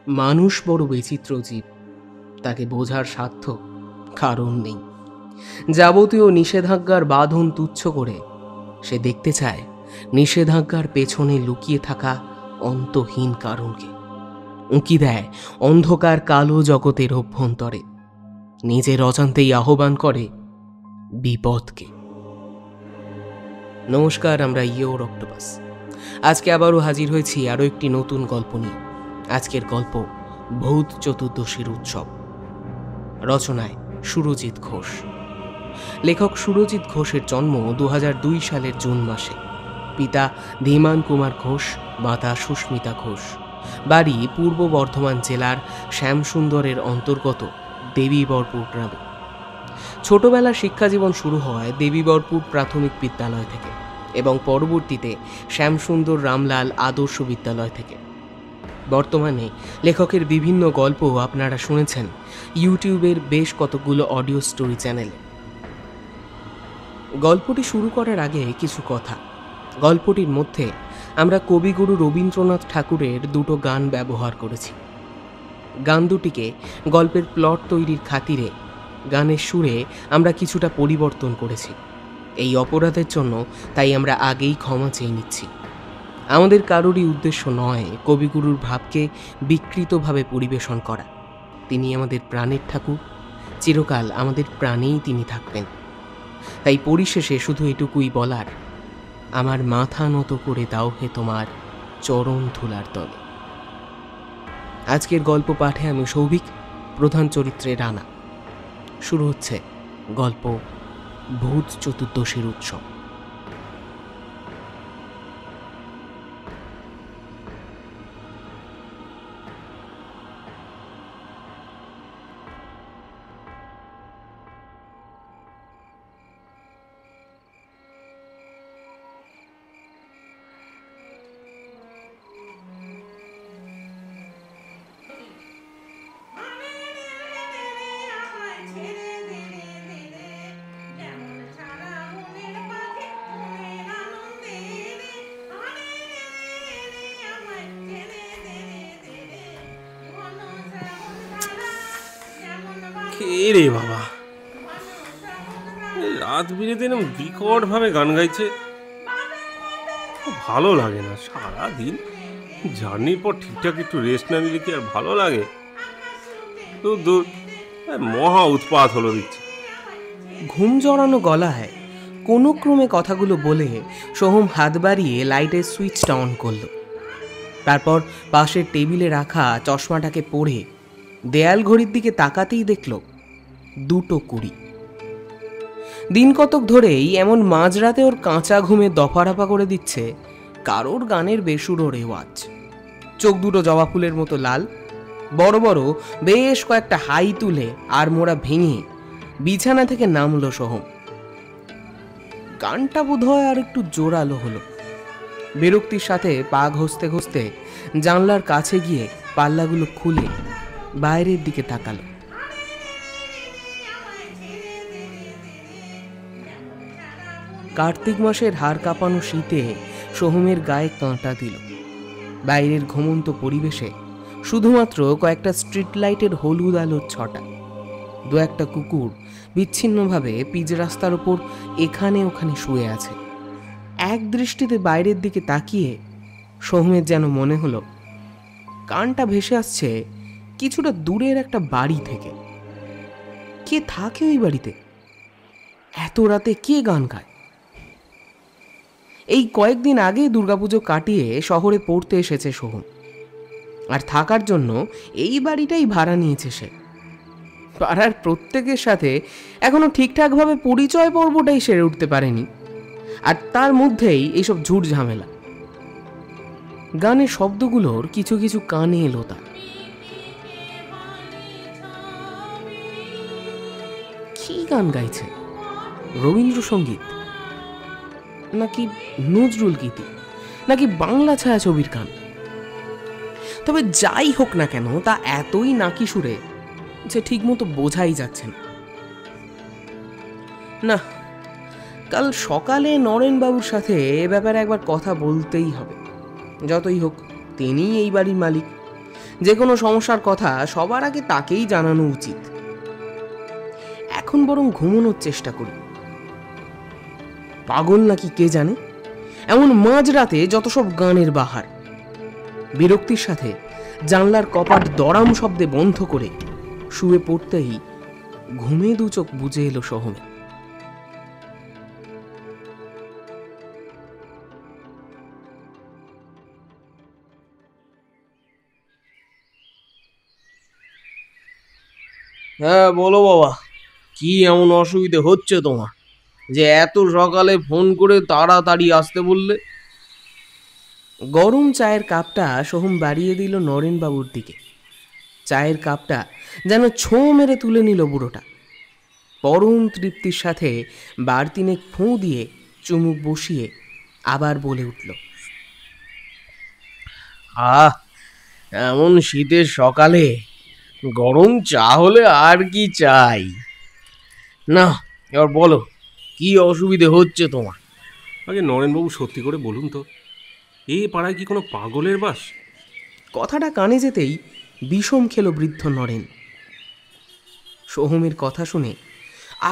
মানুষ বড় বিচিত্র জীব, তাকে বোঝার সাধ্য কারণ নেই। যাবতীয় নিষেধাজ্ঞার বাঁধন তুচ্ছ করে সে দেখতে চায় নিষেধাজ্ঞার পেছনে লুকিয়ে থাকা অন্তহীন কারণকে, উঁকি দেয় অন্ধকার কালো জগতের অভ্যন্তরে, নিজের অজান্তেই আহ্বান করে বিপদকে। নমস্কার, আমরা ইয়োর অক্টোপাস। আজকে আবারও হাজির হয়েছি আরও একটি নতুন গল্প নিয়ে। আজকের গল্প ভূত চতুর্দশীর উৎসব। রচনায় সুরজিৎ ঘোষ। লেখক সুরজিৎ ঘোষের জন্ম 2002 সালের জুন মাসে। পিতা ধীমান কুমার ঘোষ, মাতা সুস্মিতা ঘোষ। বাড়ি পূর্ব বর্ধমান জেলার শ্যামসুন্দরের অন্তর্গত দেবীবরপুর গ্রামে। ছোটবেলার শিক্ষাজীবন শুরু হয় দেবীবরপুর প্রাথমিক বিদ্যালয় থেকে এবং পরবর্তীতে শ্যামসুন্দর রামলাল আদর্শ বিদ্যালয় থেকে। বর্তমানে লেখকের বিভিন্ন গল্প আপনারা শুনেছেন ইউটিউবের বেশ কতগুলো অডিও স্টোরি চ্যানেলে। গল্পটি শুরু করার আগে কিছু কথা। গল্পটির মধ্যে আমরা কবিগুরু রবীন্দ্রনাথ ঠাকুরের দুটো গান ব্যবহার করেছি। গান দুটিকে গল্পের প্লট তৈরির খাতিরে গানের সুরে আমরা কিছুটা পরিবর্তন করেছি। এই অপরাধের জন্য তাই আমরা আগেই ক্ষমা চেয়ে নিচ্ছি। আমাদের কারোরই উদ্দেশ্য নয় কবিগুরুর ভাবকে বিকৃতভাবে পরিবেশন করা। তিনি আমাদের প্রাণের ঠাকুর, চিরকাল আমাদের প্রাণেই তিনি থাকবেন। তাই পরিশেষে শুধু এটুকুই বলার, আমার মাথা নত করে দাও হে তোমার চরণ ধুলার তলে। আজকের গল্প পাঠে আমি সৌভিক, প্রধান চরিত্রে রানা। শুরু হচ্ছে গল্প ভূত চতুর্দশীর উৎসব। কে রে বাবা, রাত বিরেতে এরকম বিকট ভাবে গান গাইছে। ভালো লাগে না। সারাদিন জার্নির পর ঠিকঠাক একটু রেস্ট না নিলে কি আর ভালো লাগে? দূর দূর, মহা উৎপাত হলো দিচ্ছে। ঘুম জড়ানো গলায় কোনো ক্রমে কথাগুলো বলে সোহম হাত বাড়িয়ে লাইটের সুইচটা অন করল। তারপর পাশের টেবিলে রাখা চশমাটাকে পরে দেয়াল ঘড়ির দিকে তাকাতেই দেখল 2:20। দিন কতক ধরেই এমন মাঝরাতে ওর কাঁচা ঘুমে দফারাফা করে দিচ্ছে কারোর গানের বেসুরো রেওয়াজ। চোখ দুটো জবা ফুলের মতো লাল, বড় বড় বেশ কয়েকটা হাই তুলে আর মোড়া ভেঙে বিছানা থেকে নামলো সোহম। গানটা বোধহয় আর একটু জোরালো হলো। বিরক্তির সাথে পা ঘষতে ঘষতে জানলার কাছে গিয়ে পাল্লাগুলো খুলে বাইরের দিকে তাকালো। কার্তিক মাসের হাড় কাঁপানো শীতে সোহমের গায়ে কাঁটা দিল। বাইরের ঘুমন্ত পরিবেশে শুধুমাত্র কয়েকটা স্ট্রিট লাইটের হলুদ আলোর ছটা। দু একটা কুকুর বিচ্ছিন্নভাবে পিচ রাস্তার ওপর এখানে ওখানে শুয়ে আছে। এক দৃষ্টিতে বাইরের দিকে তাকিয়ে সোহমের যেন মনে হলো গানটা ভেসে আসছে কিছুটা দূরের একটা বাড়ি থেকে। কে থাকে ওই বাড়িতে? এত রাতে কে গান গায়? এই কয়েকদিন আগে দুর্গাপুজো কাটিয়ে শহরে পড়তে এসেছে সোহম, আর থাকার জন্য এই বাড়িটাই ভাড়া নিয়েছে সে। পাড়ার প্রত্যেকের সাথে এখনো ঠিকঠাকভাবে পরিচয় পর্বটাই সেরে উঠতে পারেনি, আর তার মধ্যেই এইসব ঝুট ঝামেলা। গানের শব্দগুলোর কিছু কিছু কানে এলো তার। কি গান গাইছে? রবীন্দ্রসঙ্গীত নাকি নজরুল গীতি নাকি বাংলা ছায়াছবির গান? তবে যাই হোক না কেন, তা এতই নাকি সুরে যে ঠিকমতো বোঝাই যাচ্ছে না। কাল সকালে নরেনবাবুর সাথে এ ব্যাপারে একবার কথা বলতেই হবে। যতই হোক তিনিই এই বাড়ির মালিক, যে কোনো সমস্যার কথা সবার আগে তাকেই জানানো উচিত। এখন বরং ঘুমানোর চেষ্টা করি। পাগল নাকি কে জানে, এমন মাঝরাতে যত সব গানের বাহার। বিরক্তির সাথে জানলার কপাট দড়াম শব্দে বন্ধ করে শুয়ে পড়তেই ঘুমে দু চোখ বুজে এলো সোহমে। হ্যাঁ বলো বাবা, কি এমন অসুবিধে হচ্ছে তোমার যে এত সকালে ফোন করে তাড়াতাড়ি আসতে বললে? গরম চায়ের কাপটা সোহম বাড়িয়ে দিল নরেনবাবুর দিকে। চায়ের কাপটা যেন ছোঁ মেরে তুলে নিল বুড়োটা। পরম তৃপ্তির সাথে বার তিনেক ফোঁ দিয়ে চুমুক বসিয়ে আবার বলে উঠল, আহ, এমন শীতের সকালে গরম চা হলে আর কি চাই। না, এবার বলো কি অসুবিধে হচ্ছে তোমার? আগে নরেনবাবু সত্যি করে বলুন তো, এই পাড়ায় কি কোনো পাগলের বাস? কথাটা কানে যেতেই বিষম খেল বৃদ্ধ নরেন। সোহমের কথা শুনে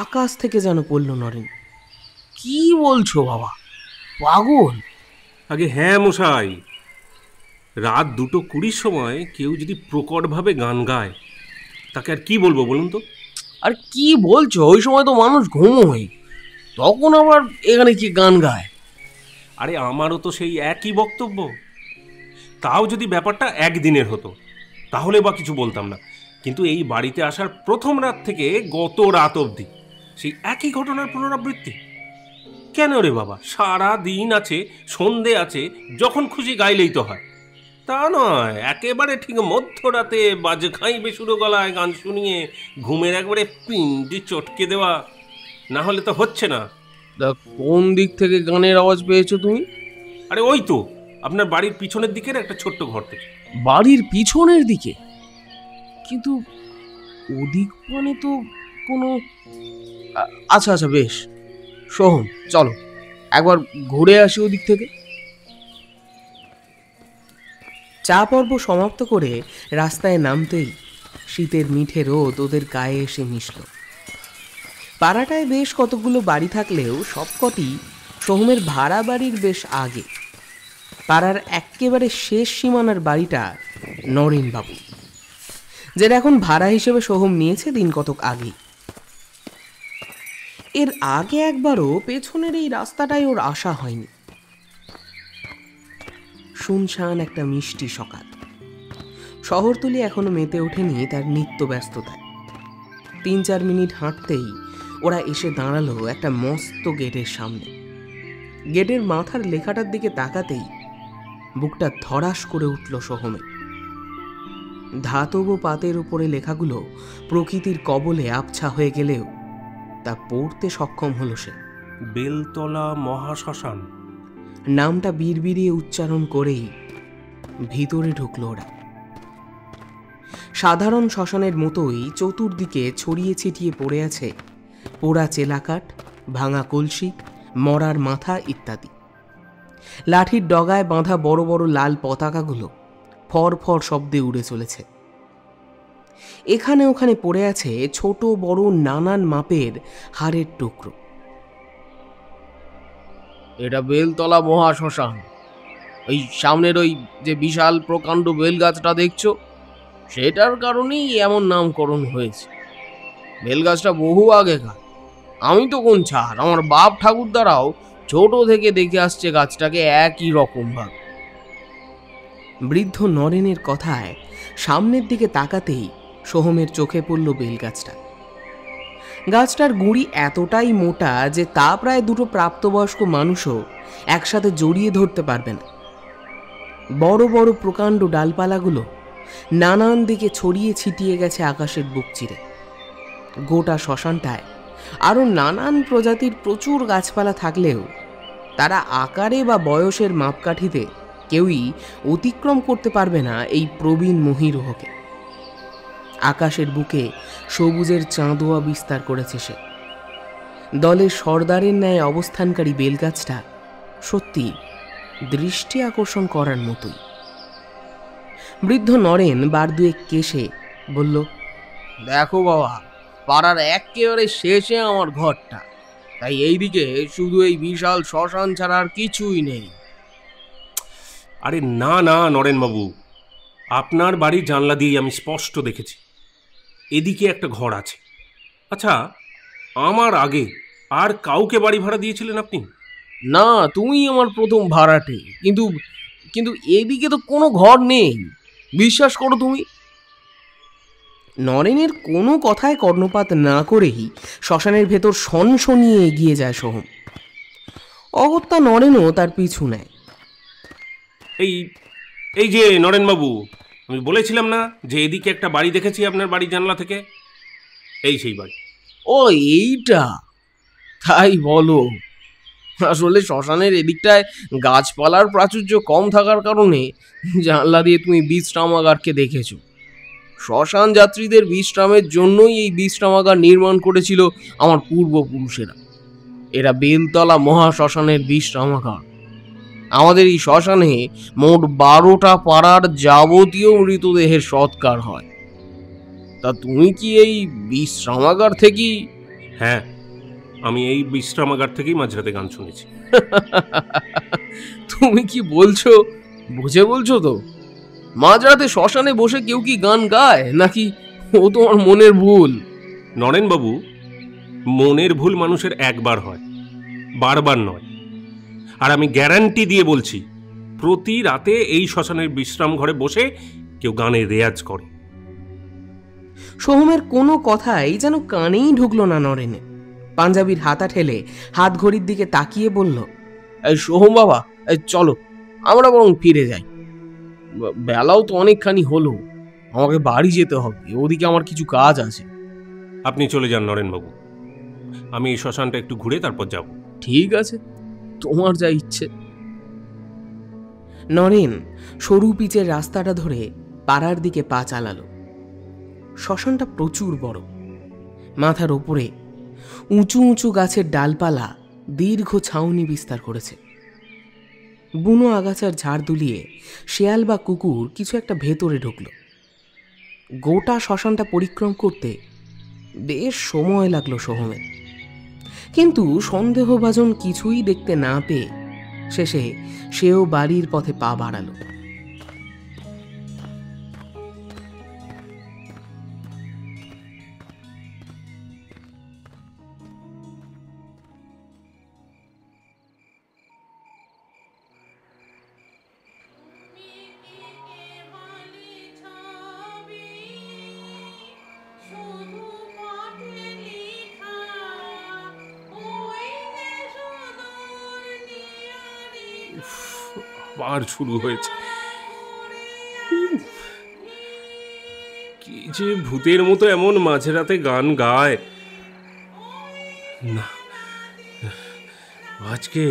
আকাশ থেকে যেন পড়ল নরেন। কি বলছো বাবা, পাগল? আগে হ্যাঁ মশাই, রাত 2:20 সময় কেউ যদি প্রকটভাবে গান গায় তাকে আর কি বলবো বলুন তো? আর কি বলছো, ওই সময় তো মানুষ ঘুমোয়, তখন আবার এখানে কি গান গায়? আরে আমারও তো সেই একই বক্তব্য। তাও যদি ব্যাপারটা একদিনের হতো তাহলে বা কিছু বলতাম না, কিন্তু এই বাড়িতে আসার প্রথম রাত থেকে গত রাত অবধি সেই একই ঘটনার পুনরাবৃত্তি। কেন রে বাবা, সারা দিন আছে, সন্ধে আছে, যখন খুশি গাইলেই তো হয়। তা নয় একেবারে ঠিক মধ্যরাতে বাজে খাই বেসুরো গলায় গান শুনিয়ে ঘুমের একবারে পিন্ডি চটকে দেওয়া, না হলে তো হচ্ছে না। তা কোন দিক থেকে গানের আওয়াজ পেয়েছো তুমি? আরে ওই তো আপনার বাড়ির পিছনের দিকের একটা ছোট্ট ঘর থেকে। বাড়ির পিছনের দিকে? কিন্তু ওদিক মানে তো কোনো আচ্ছা আচ্ছা বেশ, সোহম চলো একবার ঘুরে আসি ওদিক থেকে। চা পর্ব সমাপ্ত করে রাস্তায় নামতেই শীতের মিঠে রোদ ওদের গায়ে এসে মিশল। পাড়াটায় বেশ কতগুলো বাড়ি থাকলেও সবকটি সোহমের ভাড়া বাড়ির বেশ আগে। পাড়ার একেবারে শেষ সীমানার বাড়িটা নরেনবাবু, যেটা এখন ভাড়া হিসেবে সোহম নিয়েছে দিন কতক আগে। এর আগে একবারও পেছনের এই রাস্তাটায় ওর আসা হয়নি। শুনশান একটা মিষ্টি সকাল। শহরতলি এখনো মেতে ওঠেনি তার নিত্য ব্যস্ততায়। 3-4 মিনিট হাঁটতেই ওরা এসে দাঁড়ালো একটা মস্ত গেটের সামনে। গেটের মাথার লেখাটার দিকে তাকাতেই বুকটা ধড়াস করে উঠল সোহমের। ধাতব পাতের উপরে লেখাগুলো প্রকৃতির কবলে আবছা হয়ে গেলেও তা পড়তে সক্ষম হলো সে। বেলতলা মহাশ্মশান নামটা বিড়বিড়িয়ে উচ্চারণ করেই ভিতরে ঢুকলো ওরা। সাধারণ শ্মশানের মতোই চতুর্দিকে ছড়িয়ে ছিটিয়ে পড়ে আছে পোড়া চেলাকাঠ, ভাঙা কলসি, মরার মাথা ইত্যাদি। লাঠির ডগায় বাঁধা বড় বড় লাল পতাকাগুলো ফরফর শব্দে উড়ে চলেছে। এখানে ওখানে পড়ে আছে ছোট বড় নানান মাপের হাড়ের টুকরো। এটা বেলতলা মহাশ্মশান। ওই সামনের ওই যে বিশাল প্রকাণ্ড বেল গাছটা দেখছো, সেটার কারণেই এমন নামকরণ হয়েছে। বেল গাছটা বহু আগেকার। আমি তো কোন ছাড়, আমার বাপ ঠাকুরদারাও ছোট থেকে দেখে আসছে গাছটাকে একই রকম ভাবে। বৃদ্ধ নরেনের কথায় সামনের দিকে তাকাতেই সোহমের চোখে পড়ল বেলগাছটা। গাছটার গুঁড়ি এতটাই মোটা যে তা প্রায় 2 প্রাপ্তবয়স্ক মানুষও একসাথে জড়িয়ে ধরতে পারবে না। বড় বড় প্রকাণ্ড ডালপালাগুলো নানান দিকে ছড়িয়ে ছিটিয়ে গেছে আকাশের বুক চিরে। গোটা শ্মশানটায় আরও নানান প্রজাতির প্রচুর গাছপালা থাকলেও তারা আকারে বা বয়সের মাপকাঠিতে কেউই অতিক্রম করতে পারবে না এই প্রবীণ মহিরুহকে। আকাশের বুকে সবুজের চাঁদোয়া বিস্তার করেছে সে। দলের সর্দারের ন্যায় অবস্থানকারী বেলগাছটা সত্যি দৃষ্টি আকর্ষণ করার মতোই। বৃদ্ধ নরেন বার দুয়েক কেশে বলল, দেখো বাবা, পাড়ার একেবারে শেষে আমার ঘরটা, তাই এইদিকে শুধু এই বিশাল শ্মশান ছাড়া আর কিছুই নেই। আরে না না নরেনবাবু, আপনার বাড়ির জানলা দিয়ে আমি স্পষ্ট দেখেছি এদিকে একটা ঘর আছে। আচ্ছা, আমার আগে আর কাউকে বাড়ি ভাড়া দিয়েছিলেন আপনি? না, তুমি আমার প্রথম ভাড়াটে, কিন্তু কিন্তু এদিকে তো কোনো ঘর নেই, বিশ্বাস করো তুমি। নরেনের কোনো কথায় কর্ণপাত না করেই শ্মশানের ভেতর সনসনিয়ে এগিয়ে যায় সোহম। অগত্যা নরেনও তার পিছু নেয়। এই এই যে নরেনবাবু, আমি বলেছিলাম না যে এদিকে একটা বাড়ি দেখেছি আপনার বাড়ির জানলা থেকে? এই সেই বাড়ি। ও, এইটা? তাই বলো। আসলে শ্মশানের এদিকটায় গাছপালার প্রাচুর্য কম থাকার কারণে জানলা দিয়ে তুমি বিশ্রামাগারকে দেখেছো। শ্মশান যাত্রীদের বিশ্রামের জন্যই এই বিশ্রামাগার নির্মাণ করেছিল আমার পূর্বপুরুষেরা। এরা বেলতলা মহাশ্মশানের বিশ্রামাগার। আমাদের এই শ্মশানে মোট 12টা পাড়ার যাবতীয় মৃতদেহের সৎকার হয়। তা তুমি কি এই বিশ্রামাগার থেকেই? হ্যাঁ, আমি এই বিশ্রামাগার থেকেই মাঝরাতে গান শুনেছি। তুমি কি বলছো? বুঝে বলছো তো? মাঝরাতে শ্মশানে বসে কেউ কি গান গায়, নাকি ও তোমার মনের ভুল? নরেনবাবু, মনের ভুল মানুষের একবার হয়, বারবার নয়। আর আমি গ্যারান্টি দিয়ে বলছি, প্রতি রাতে এই শ্মশানের বিশ্রাম ঘরে বসে কেউ গানের রেয়াজ করে। সোহমের কোনো কথাই যেন কানেই ঢুকলো না নরেনে। পাঞ্জাবির হাতা ঠেলে হাত ঘড়ির দিকে তাকিয়ে বলল, এই সোহম বাবা, এই চলো আমরা বরং ফিরে যাই। বেলাও তো অনেকখানি হলো, আমাকে বাড়ি যেতে হবে, ওদিকে আমার কিছু কাজ আছে। আপনি চলে যান নরেনবাবু, আমি এই শ্মশানটা একটু ঘুরে তারপর যাব। ঠিক আছে, তোমার যা ইচ্ছে। নরেন সরু পিচের রাস্তাটা ধরে পাড়ার দিকে পা চালালো। শ্মশানটা প্রচুর বড়। মাথার ওপরে উঁচু উঁচু গাছের ডালপালা দীর্ঘ ছাউনি বিস্তার করেছে। বুনো আগাছার ঝাড় দুলিয়ে শেয়াল বা কুকুর কিছু একটা ভেতরে ঢুকল। গোটা শ্মশানটা পরিক্রম করতে বেশ সময় লাগলো সোহমের, কিন্তু সন্দেহভাজন কিছুই দেখতে না পেয়ে শেষে সেও বাড়ির পথে পা বাড়ালো। আবার শুরু হয়েছে। কি যে ভূতের মতো এমন মাঝরাতে গান গায় না। আজকে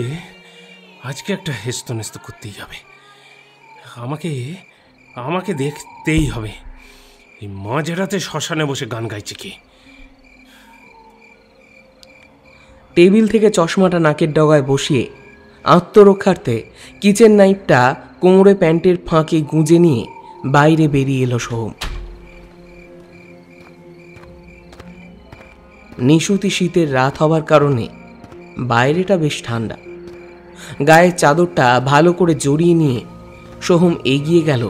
আজকে একটা হেস্তনেস্ত করতেই হবে। আমাকে আমাকে দেখতেই হবে এই মাঝরাতে শ্মশানে বসে গান গাইছে কে। টেবিল থেকে চশমাটা নাকের ডগায় বসিয়ে আত্মরক্ষার্থে কিচেন নাইফটা কোমরে প্যান্টের ফাঁকে গুঁজে নিয়ে বাইরে বেরিয়ে এলো সোহম। নিশুতি শীতের রাত হবার কারণে বাইরেটা বেশ ঠান্ডা। গায়ের চাদরটা ভালো করে জড়িয়ে নিয়ে সোহম এগিয়ে গেল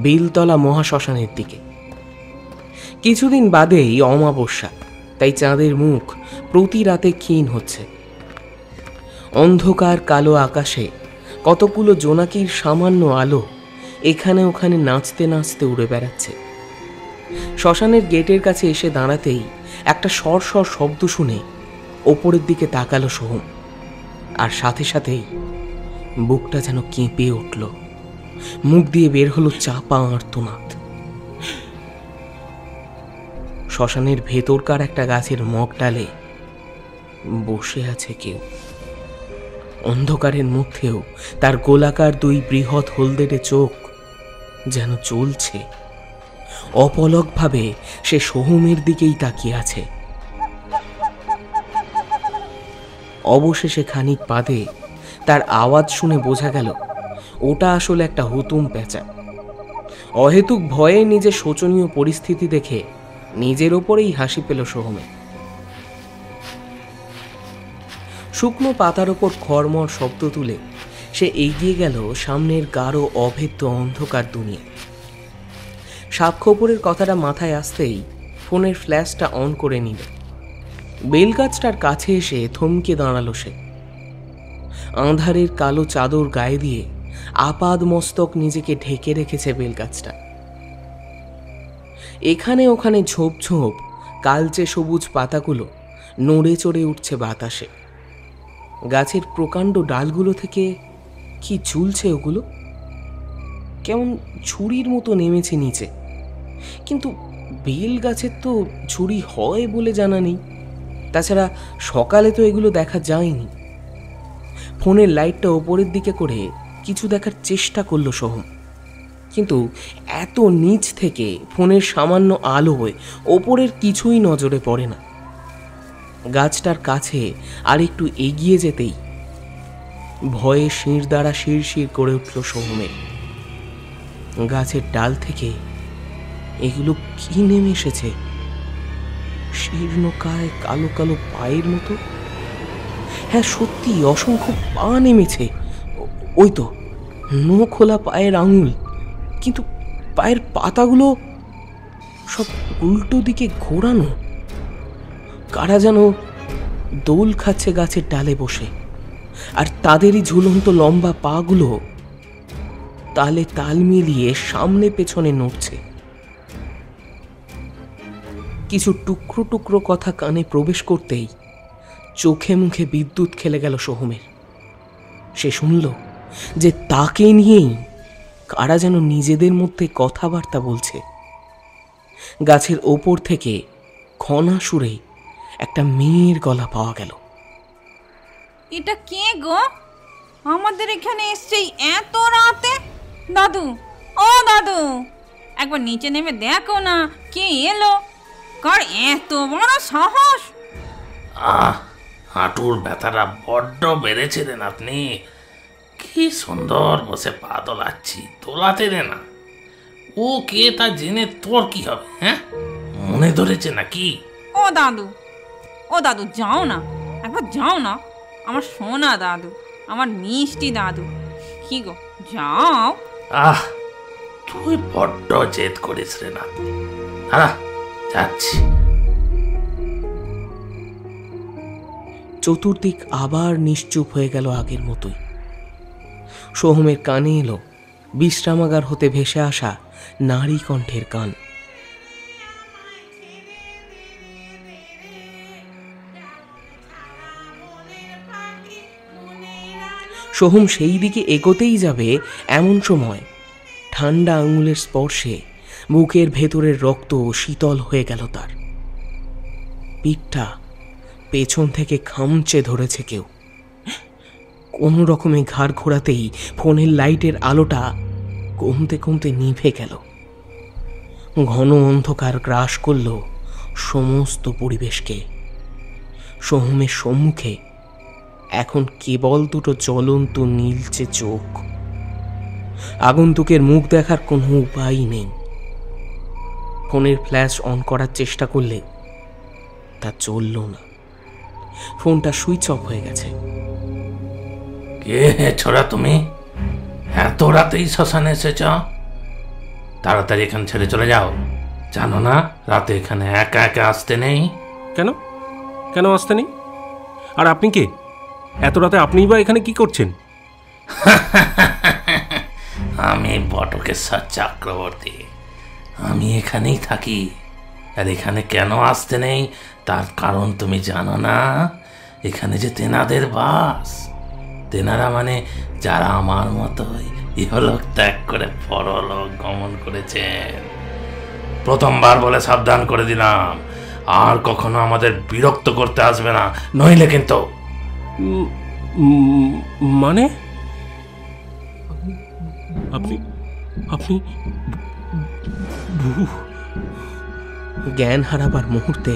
বেলতলা মহাশ্মশানের দিকে। কিছুদিন বাদেই অমাবস্যা, তাই চাঁদের মুখ প্রতি রাতে ক্ষীণ হচ্ছে। অন্ধকার কালো আকাশে কতগুলো জোনাকির সামান্য আলো এখানে ওখানে নাচতে নাচতে উড়ে বেড়াচ্ছে। শ্মশানের গেটের কাছে এসে দাঁড়াতেই একটা সরসর শব্দ শুনে ওপরের দিকে তাকালো সোহম, আর সাথে সাথেই বুকটা যেন কেঁপে উঠল। মুখ দিয়ে বের হলো চাপা আর্তনাদ। শ্মশানের ভেতরকার একটা গাছের মগডালে বসে আছে কেউ। অন্ধকারের মধ্যেও তার গোলাকার দুই বৃহৎ হলদেটে চোখ যেন জ্বলছে। অপলকভাবে সে সোহমের দিকেই তাকিয়ে আছে। অবশেষে খানিক বাদে তার আওয়াজ শুনে বোঝা গেল ওটা আসলে একটা হুতুম পেঁচা। অহেতুক ভয়ে নিজের শোচনীয় পরিস্থিতি দেখে নিজের ওপরেই হাসি পেল সোহমে। শুকনো পাতার ওপর খড়মড় শব্দ তুলে সে এগিয়ে গেল সামনের গাঢ় অভেদ্য অন্ধকার দুনিয়া। সাপখোপরের কথাটা মাথায় আসতেই ফোনের ফ্ল্যাশটা অন করে নিল। বেলগাছটার কাছে এসে থমকে দাঁড়ালো সে। আঁধারের কালো চাদর গায়ে দিয়ে আপাদ মস্তক নিজেকে ঢেকে রেখেছে বেলগাছটা। এখানে ওখানে ঝোপ ঝোপ কালচে সবুজ পাতাগুলো নড়ে চড়ে উঠছে বাতাসে। গাছের প্রকাণ্ড ডালগুলো থেকে কি ঝুলছে ওগুলো, কেমন ছুরির মতো নেমেছে নিচে। কিন্তু বেল গাছের তো ছুরি হয় বলে জানা নেই, তাছাড়া সকালে তো এগুলো দেখা যায়নি। ফোনের লাইটটা ওপরের দিকে করে কিছু দেখার চেষ্টা করলো সোহম, কিন্তু এত নিচ থেকে ফোনের সামান্য আলোয় ওপরের কিছুই নজরে পড়ে না। গাছটার কাছে আর একটু এগিয়ে যেতেই ভয়ে শির দ্বারা শিরশির করে উঠল সোহমের। গাছের ডাল থেকে এগুলো কি নেমে এসেছে? শীর্ণকায় কালো কালো পায়ের মতো। হ্যাঁ, সত্যি অসংখ্য পা নেমেছে। ওই তো নখ খোলা পায়ের আঙুল, কিন্তু পায়ের পাতাগুলো সব উল্টো দিকে ঘোরানো। কারা যেন দোল খাচ্ছে গাছের ডালে বসে, আর তাদেরই ঝুলন্ত লম্বা পাগুলো তালে তাল মিলিয়ে সামনে পেছনে নড়ছে। কিছু টুকরো টুকরো কথা কানে প্রবেশ করতেই চোখে মুখে বিদ্যুৎ খেলে গেল সোহমের। সে শুনল যে তাকে নিয়েই কারা যেন নিজেদের মধ্যে কথাবার্তা বলছে। গাছের ওপর থেকে খনা সুরে একটা মেয়ের গলা পাওয়া গেল। এটা কে গো? আমাদের এখানে এসছে এত রাতে? দাদু, ও দাদু, একবার নিচে নেমে দেখো না কে এলো। কার এত বড় সাহস? হাঁটুর ব্যথাটা বড্ড বেড়েছে রে আপনি। কি সুন্দর বসে পা দোলাচ্ছি, দোলাতে দে না। ও কে তা জেনে তোর কি হবে? হ্যাঁ, মনে ধরেছে নাকি? ও দাদু, ও দাদু, যাও না, একবার যাও না। আমার সোনা দাদু, আমার মিষ্টি দাদু, কি গো, যাও। তুই বড্ড জেদ করিস রে না। দাঁড়া, যাচ্ছি। চতুর্দিক আবার নিশ্চুপ হয়ে গেল আগের মতোই। সোহমের কানে এলো বিশ্রামাগার হতে ভেসে আসা নারী কণ্ঠের গান। সোহম সেই দিকে এগোতেই যাবে, এমন সময় ঠান্ডা আঙুলের স্পর্শে বুকের ভেতরের রক্ত শীতল হয়ে গেল তার। পিঠটা পেছন থেকে খামচে ধরেছে কেউ। কোনো রকমে ঘাড় ঘোরাতেই ফোনের লাইটের আলোটা কমতে কমতে নিভে গেল। ঘন অন্ধকার গ্রাস করল সমস্ত পরিবেশকে। সোহমের সম্মুখে এখন কেবল দুটো জ্বলন্ত নীলচে চোখ। আগন্তুকের মুখ দেখার কোনো উপায় নেই। ফোনের ফ্ল্যাশ অন করার চেষ্টা করলে তা চলল না। ফোনটা সুইচ অফ হয়ে গেছে। কে ছোড়া তুমি? এত রাতেই শ্মশানে এসেছ? তাড়াতাড়ি এখান ছেড়ে চলে যাও। জানো না রাতে এখানে একা একা আসতে নেই? কেন কেন আসতে নেই? আর আপনি কে? এত রাতে আপনিই বা এখানে কি করছেন? আমি বটকেশ্বর চক্রবর্তী। আমি এখানেই থাকি। আর এখানে কেন আসতে নেই তার কারণ তুমি জানো না? এখানে যে তেনাদের বাস। তেনারা মানে যারা আমার মতোই ইহলোক ত্যাগ করে পরলোক গমন করেছেন। প্রথমবার বলে সাবধান করে দিলাম, আর কখনো আমাদের বিরক্ত করতে আসবে না, নইলে কিন্তু। মানে আপনি আপনি জ্ঞান হারাবার মুহূর্তে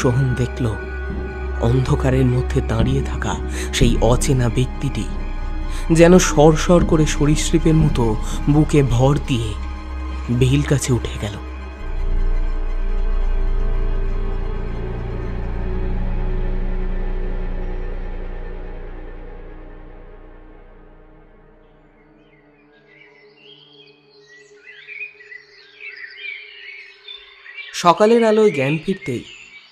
সোহম দেখল অন্ধকারের মধ্যে দাঁড়িয়ে থাকা সেই অচেনা ব্যক্তিটি যেন সরসর করে সরীসৃপের মতো বুকে ভর দিয়ে বেল গাছে উঠে গেল। সকালের আলোয় জ্ঞান ফিরতেই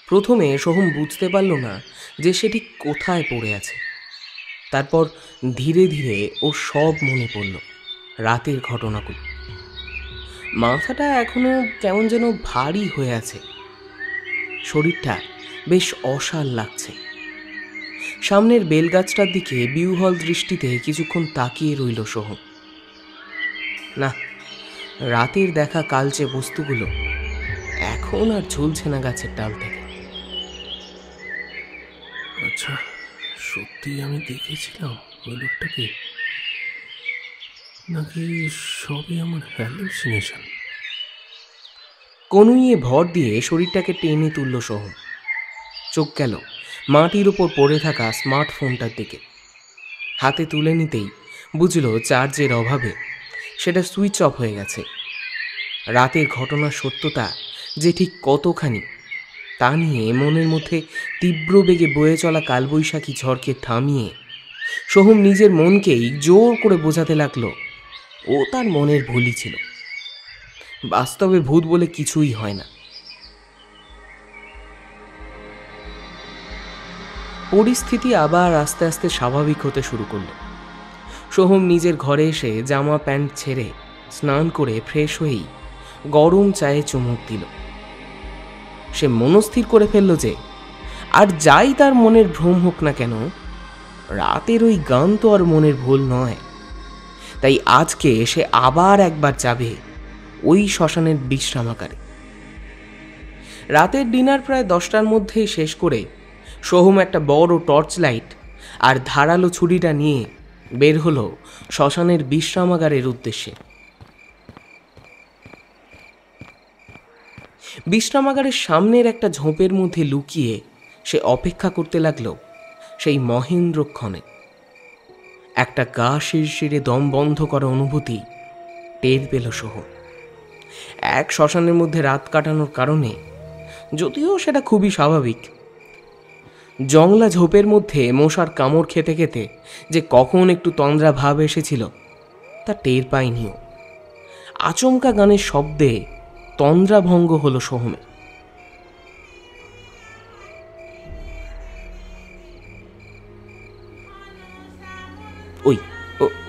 প্রথমে সোহম বুঝতে পারল না যে সেটি কোথায় পড়ে আছে। তারপর ধীরে ধীরে ওর সব মনে পড়ল, রাতের ঘটনাগুলো। মাথাটা এখনো কেমন যেন ভারী হয়ে আছে, শরীরটা বেশ অসাড় লাগছে। সামনের বেলগাছটার দিকে বিহ্বল দৃষ্টিতে কিছুক্ষণ তাকিয়ে রইল সোহম। না, রাতের দেখা কালচে বস্তুগুলো এখন আর ঝুলছে না গাছের ডাল থেকে। আচ্ছা, সত্যি আমি দেখেছিলাম ওই লোকটাকে, নাকি সবই আমার হ্যালুসিনেশন? কনুইয়ে ভর দিয়ে শরীরটাকে টেনে তুলল সোহম। চোখ গেল মাটির উপর পড়ে থাকা স্মার্টফোনটার দিকে। হাতে তুলে নিতেই বুঝল চার্জের অভাবে সেটা সুইচ অফ হয়ে গেছে। রাতের ঘটনার সত্যতা যে ঠিক কতখানি তা নিয়ে মনের মধ্যে তীব্র বেগে বয়ে চলা কালবৈশাখী ঝড়কে থামিয়ে সোহম নিজের মনকেই জোর করে বোঝাতে লাগলো ও তার মনের ভুলই ছিল, বাস্তবে ভূত বলে কিছুই হয় না। পরিস্থিতি আবার আস্তে আস্তে স্বাভাবিক হতে শুরু করলো। সোহম নিজের ঘরে এসে জামা প্যান্ট ছেড়ে স্নান করে ফ্রেশ হয়েই গরম চায়ে চুমুক দিল। সে মনস্থির করে ফেলল যে আর যাই তার মনের ভ্রম হোক না কেন, রাতের ওই গান তো আর মনের ভুল নয়। তাই আজকে সে আবার একবার যাবে ওই শ্মশানের বিশ্রামাগারে। রাতের ডিনার প্রায় 10টার মধ্যেই শেষ করে সোহম একটা বড় টর্চ লাইট আর ধারালো ছুরিটা নিয়ে বের হলো শ্মশানের বিশ্রামাগারের উদ্দেশ্যে। বিশ্রামাগারের সামনের একটা ঝোপের মধ্যে লুকিয়ে সে অপেক্ষা করতে লাগলো সেই মহেন্দ্রক্ষণে। একটা গা শিরশিরে দম বন্ধ করা অনুভূতি টের পেল সোহম। এক শ্মশানের মধ্যে রাত কাটানোর কারণে, যদিও সেটা খুবই স্বাভাবিক। জংলা ঝোপের মধ্যে মশার কামড় খেতে খেতে যে কখন একটু তন্দ্রা ভাব এসেছিল তা টের পায়নিও। আচমকা গানের শব্দে তন্দ্রা ভঙ্গ হলো সোহমে।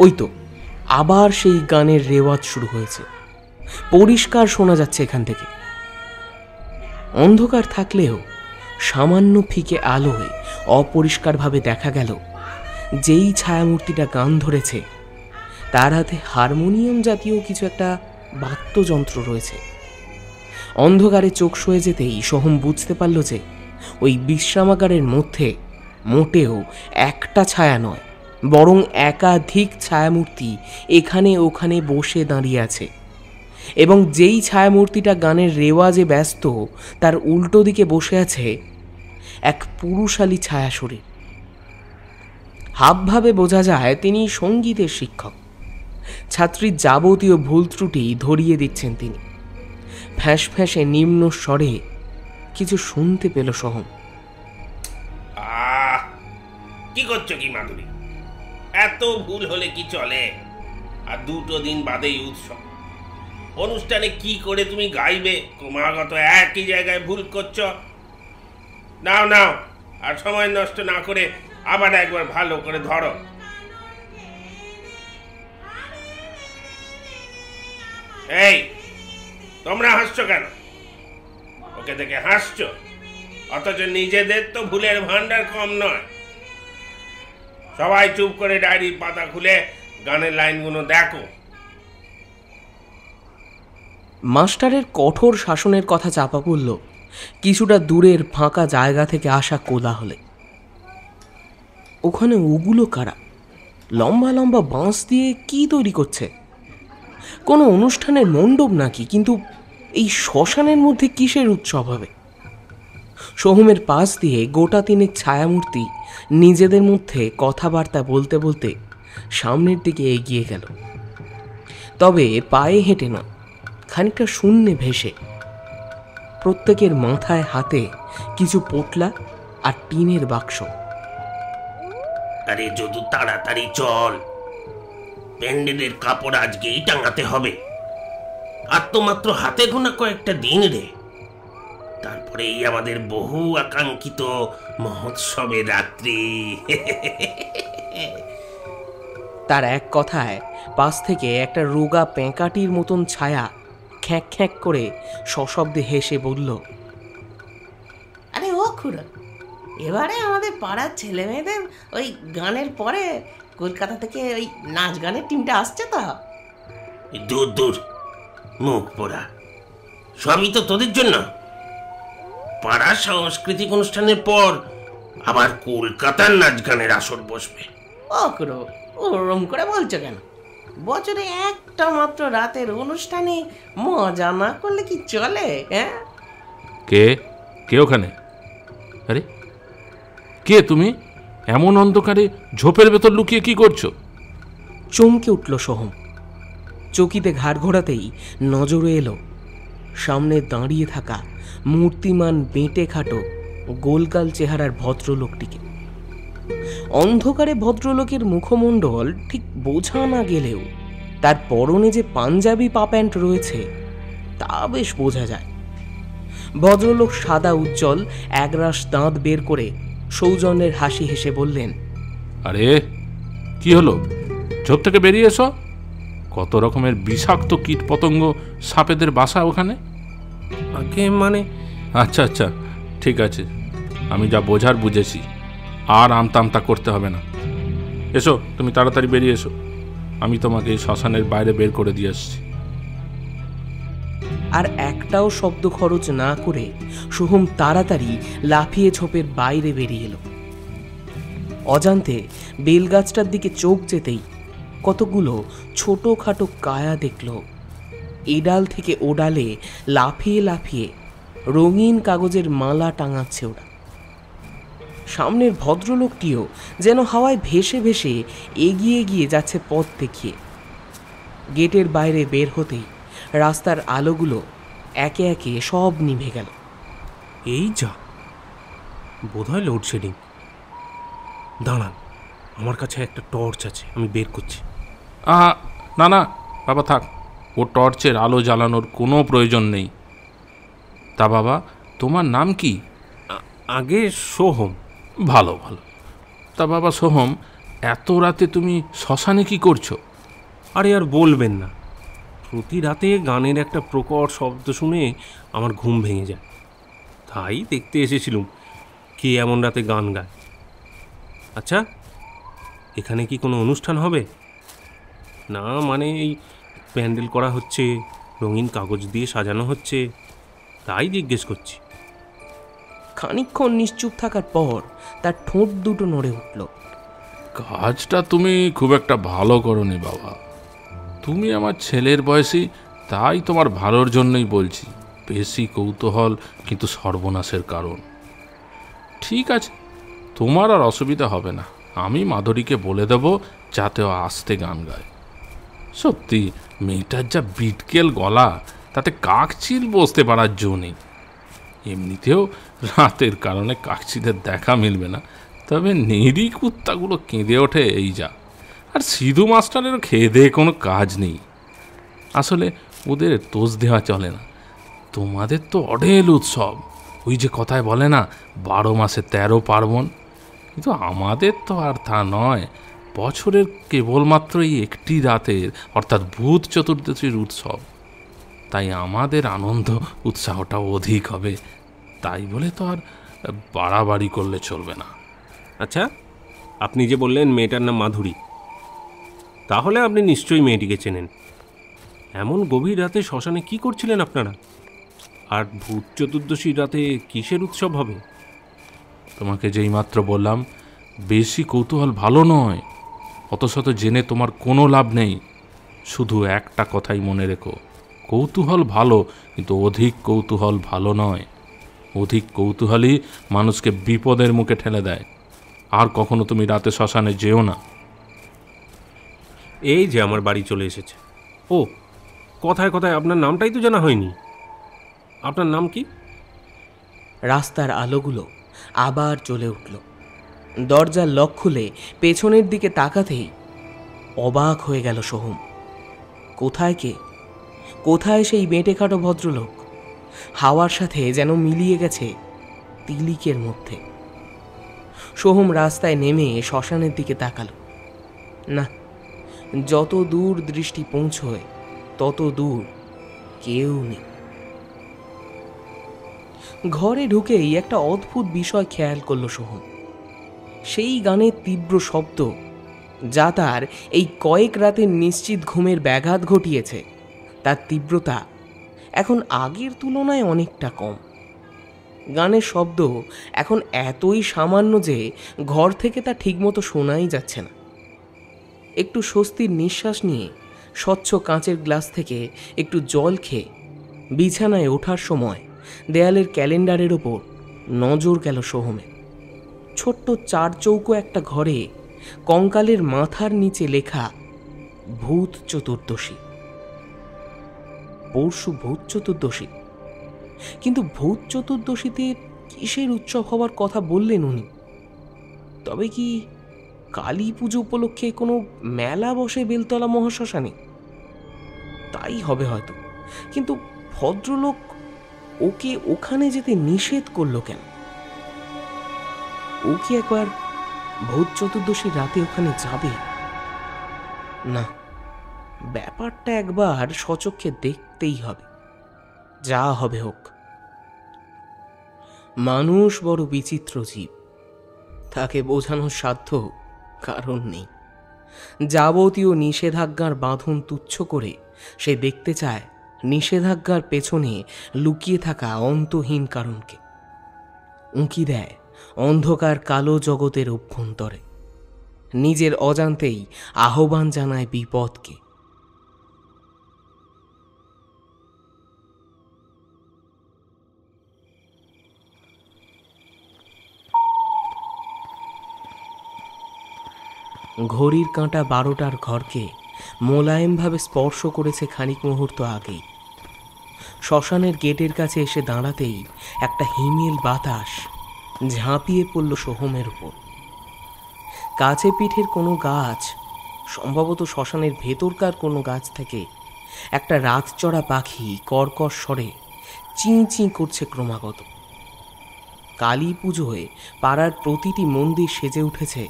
ওই তো আবার সেই গানের রেওয়াজ শুরু হয়েছে। পরিষ্কার শোনা যাচ্ছে এখান থেকে। অন্ধকার থাকলেও সামান্য ফিকে আলোয় অপরিষ্কারভাবে দেখা গেল যেই ছায়ামূর্তিটা গান ধরেছে তার হাতে হারমোনিয়াম জাতীয় কিছু একটা বাদ্যযন্ত্র রয়েছে। অন্ধকারে চোখ সয়ে যেতেই সোহম বুঝতে পারল যে ওই বিশ্রামাগারের মধ্যে মোটেও একটা ছায়া নয়, বরং একাধিক ছায়ামূর্তি এখানে ওখানে বসে দাঁড়িয়ে আছে। এবং যেই ছায়ামূর্তিটা গানের রেওয়াজে ব্যস্ত তার উল্টো দিকে বসে আছে এক পুরুষালী ছায়া শরীর। হাবভাবে বোঝা যায় তিনি সঙ্গীতের শিক্ষক। ছাত্রীর যাবতীয় ভুল ত্রুটি ধরিয়ে দিচ্ছেন তিনি। ফ্যাঁস ফ্যাঁসে নিম্ন স্বরে কিছু শুনতে পেল সোহম। কি করছো কি মাধুরী? এত ভুল হলে কি চলে? আর 2 দিন বাদেই উৎসব। অনুষ্ঠানে কি করে তুমি গাইবে? ক্রমাগত একই জায়গায় ভুল করছো। নাও নাও, আর সময় নষ্ট না করে আবার একবার ভালো করে ধরো। এই, তোমরা হাসছো কেন? ওকে দেখে হাসছো, অথচ নিজেদের তো ভুলের ভান্ডার কম নয়। সবাই চুপ করে ডায়েরির পাতা খুলে গানের লাইনগুলো দেখো। মাস্টারের কঠোর শাসনের কথা চাপা পড়ল কিছুটা দূরের ফাঁকা জায়গা থেকে আসা কোলাহলে। ওখানে ওগুলো কারা? লম্বা লম্বা বাঁশ দিয়ে কি তৈরি করছে? কোনো অনুষ্ঠানের মণ্ডপ নাকি? কিন্তু এই শ্মশানের মধ্যে কিসের উৎসব হবে? সোহমের পাশ দিয়ে গোটা 3 ছায়ামূর্তি নিজেদের মধ্যে কথাবার্তা বলতে বলতে সামনের দিকে এগিয়ে গেল। তবে পায়ে হেঁটে না, খানিকটা শূন্যে ভেসে। প্রত্যেকের মাথায় হাতে কিছু পোটলা আর টিনের বাক্স। আরে যদু, তাড়াতাড়ি চল, প্যান্ডেলের কাপড় আজকেই টাঙাতে হবে। আর তো মাত্র হাতে গোনা কয়েকটা দিন রে, তারপরেই আমাদের বহু আকাঙ্ক্ষিত মহোৎসবের রাত্রি। তার এক কথায় পাশ থেকে একটা রোগা পেঁকাটির মতন ছায়া খ্যাঁক খ্যাঁক করে সশব্দে হেসে বলল, আরে ও খুড়ো, এবারে আমাদের পাড়ার ছেলে মেয়েদের ওই গানের পরে কলকাতা থেকে ওই নাচ গানের টিমটা আসছে তো। দূর দূর, মুখ পোড়া, সবই তো তোদের জন্য। পাড়া সাংস্কৃতিক অনুষ্ঠানের পর আবার কলকাতার নাচ গানের আসর বসবে। ও খুড়ো, ওরম করে বলছো কেন? বছরে একটা মাত্র রাতের অনুষ্ঠানে মজা না করলে কি চলে? হ্যাঁ, কে কে ওখানে? আরে কে তুমি? এমন অন্ধকারে ঝোপের ভেতর লুকিয়ে কি করছো? চমকে উঠল সোহম। চকিতে ঘাড় ঘোরাতেই নজরে এলো সামনে দাঁড়িয়ে থাকা মূর্তিমান বেঁটে খাটো গোলগাল চেহারার ভদ্রলোকটিকে। অন্ধকারে ভদ্রলোকের মুখমণ্ডল ঠিক বোঝা না গেলেও তার পরনে যে পাঞ্জাবি পা প্যান্ট রয়েছে তা বেশ বোঝা যায়। ভদ্রলোক সাদা উজ্জ্বল একরাশ দাঁত বের করে সৌজন্যের হাসি হেসে বললেন, আরে কি হলো? ঝোপ থেকে বেরিয়ে এসো। কত রকমের বিষাক্ত কীট পতঙ্গ সাপেদের বাসা ওখানে। আগে মানে আচ্ছা আচ্ছা, ঠিক আছে, আমি যা বোঝার বুঝেছি, আর আমতা আমতা করতে হবে না। এসো, তুমি তাড়াতাড়ি বেরিয়ে এসো, আমি তোমাকে এই শ্মশানের বাইরে বের করে দিয়ে আসছি। আর একটাও শব্দ খরচ না করে সোহম তাড়াতাড়ি লাফিয়ে ঝোপের বাইরে বেরিয়ে এলো। অজান্তে বেলগাছটার দিকে চোখ যেতেই কতগুলো ছোটোখাটো কায়া দেখল। এডাল থেকে ওডালে লাফিয়ে লাফিয়ে রঙিন কাগজের মালা টাঙাচ্ছে ওরা। সামনের ভদ্রলোকটিও যেন হাওয়ায় ভেসে ভেসে এগিয়ে গিয়ে যাচ্ছে পথ দেখিয়ে। গেটের বাইরে বের হতেই রাস্তার আলোগুলো একে একে সব নিভে গেল। এই যা, বোধহয় লোডশেডিং। দাঁড়ান, আমার কাছে একটা টর্চ আছে, আমি বের করছি। না না বাবা, থাক, ও টর্চের আলো জ্বালানোর কোনো প্রয়োজন নেই। তা বাবা, তোমার নাম কি? আগে সোহম। ভালো ভালো। তা বাবা সোহম, এত রাতে তুমি শ্মশানে কি করছো? আরে আর বলবেন না, প্রতি রাতে গানের একটা প্রকট শব্দ শুনে আমার ঘুম ভেঙে যায়। তাই দেখতে এসেছিলুম কে এমন রাতে গান গায়। আচ্ছা, এখানে কি কোনো অনুষ্ঠান হবে? না মানে এই প্যান্ডেল করা হচ্ছে, রঙিন কাগজ দিয়ে সাজানো হচ্ছে, তাই জিজ্ঞেস করছি। খানিকক্ষণ নিশ্চুপ থাকার পর তার ঠোঁট দুটো নড়ে উঠল। কাজটা তুমি খুব একটা ভালো করোনি বাবা। তুমি আমার ছেলের বয়সী, তাই তোমার ভালোর জন্যই বলছি। বেশি কৌতূহল কিন্তু সর্বনাশের কারণ। ঠিক আছে, তোমার আর অসুবিধা হবে না। আমি মাধুরীকে বলে দেব যাতে ও আস্তে গান গায়। সত্যি মেয়েটার যা বিটকেল গলা, তাতে কাকচিল বসতে পারার জো নেই। এমনিতেও রাতের কারণে কাকচিদের দেখা মিলবে না, তবে নেড়ি কুত্তাগুলো কেঁদে ওঠে এই যা। আর সিধু মাস্টারেরও খেয়ে দিয়ে কোনো কাজ নেই। আসলে ওদের দোষ দেওয়া চলে না। তোমাদের তো অঢেল উৎসব, ওই যে কথায় বলে না 12 মাসে 13 পার্বণ, কিন্তু আমাদের তো আর তা নয়। বছরের কেবলমাত্র এই একটি রাতের, অর্থাৎ ভূত চতুর্দশীর উৎসব। তাই আমাদের আনন্দ উৎসাহটা অধিক হবে। তাই বলে তো আর বাড়াবাড়ি করলে চলবে না। আচ্ছা, আপনি যে বললেন মেয়েটার নাম মাধুরী, তাহলে আপনি নিশ্চয়ই মেয়েটিকে চেনেন। এমন গভীর রাতে শ্মশানে কি করছিলেন আপনারা? আর ভূত চতুর্দশীর রাতে কিসের উৎসব হবে? তোমাকে যেই মাত্র বললাম, বেশি কৌতূহল ভালো নয়। অত শত জেনে তোমার কোনো লাভ নেই। শুধু একটা কথাই মনে রেখো, কৌতূহল ভালো, কিন্তু অধিক কৌতূহল ভালো নয়। অধিক কৌতূহলই মানুষকে বিপদের মুখে ঠেলে দেয়। আর কখনো তুমি রাতে শ্মশানে যেও না। এই যে আমার বাড়ি চলে এসেছে। ও, কথায় কথায় আপনার নামটাই তো জানা হয়নি। আপনার নাম কি? রাস্তার আলোগুলো আবার জ্বলে উঠল। দরজার লক খুলে পেছনের দিকে তাকাতেই অবাক হয়ে গেল সোহম। কোথায় কে? কোথায় সেই বেঁটেখাটো ভদ্রলোক? হাওয়ার সাথে যেন মিলিয়ে গেছে তিলিকের মধ্যে। সোহম রাস্তায় নেমে শ্মশানের দিকে তাকালো। না, যত দূর দৃষ্টি পৌঁছয় তত দূর কেউ নেই। ঘরে ঢুকেই একটা অদ্ভুত বিষয় খেয়াল করল সোহম। সেই গানের তীব্র শব্দ যা তার এই কয়েক রাতের নিশ্চিত ঘুমের ব্যাঘাত ঘটিয়েছে, তার তীব্রতা এখন আগের তুলনায় অনেকটা কম। গানের শব্দ এখন এতই সামান্য যে ঘর থেকে তা ঠিকমতো শোনাই যাচ্ছে না। একটু স্বস্তির নিঃশ্বাস নিয়ে স্বচ্ছ কাঁচের গ্লাস থেকে একটু জল খেয়ে বিছানায় ওঠার সময় দেয়ালের ক্যালেন্ডারের ওপর নজর গেল সোহমের। ছোট্ট চার চৌকো একটা ঘরে কঙ্কালের মাথার নিচে লেখা ভূত চতুর্দশী। পরশু ভূত চতুর্দশী, কিন্তু ভূত চতুর্দশীতে কিসের উৎসব হওয়ার কথা বললেন উনি? তবে কি কালী পুজো উপলক্ষে কোনো মেলা বসে বেলতলা মহাশ্মশানে? তাই হবে হয়তো, কিন্তু ভদ্রলোক ওকে ওখানে যেতে নিষেধ করলো কেন? ও কি একবার ভূত চতুর্দশীর রাতে ওখানে যাবে? না, ব্যাপারটা একবার সচক্ষে দেখতেই হবে, যা হবে হোক। মানুষ বড় বিচিত্র জীব, তাকে বোঝানোর সাধ্য কারণ নেই। যাবতীয় নিষেধাজ্ঞার বাঁধন তুচ্ছ করে সে দেখতে চায় নিষেধাজ্ঞার পেছনে লুকিয়ে থাকা অন্তহীন কারণকে। উঁকি দেয় অন্ধকার কালো জগতের অভ্যন্তরে, নিজের অজান্তেই আহ্বান জানায় বিপদকে। ঘড়ির কাঁটা 12টার ঘরকে মোলায়েমভাবে স্পর্শ করেছে খানিক মুহূর্ত আগেই। শ্মশানের গেটের কাছে এসে দাঁড়াতেই একটা হিমেল বাতাস ঝাঁপিয়ে পড়ল সোহমের উপর। কাছে পিঠের কোনো গাছ, সম্ভবত শ্মশানের ভেতরকার কোনো গাছ থেকে একটা রাতচড়া পাখি কর্কশ স্বরে চিঁ চিঁ করছে ক্রমাগত। কালী পুজোয় পাড়ার প্রতিটি মন্দির সেজে উঠেছে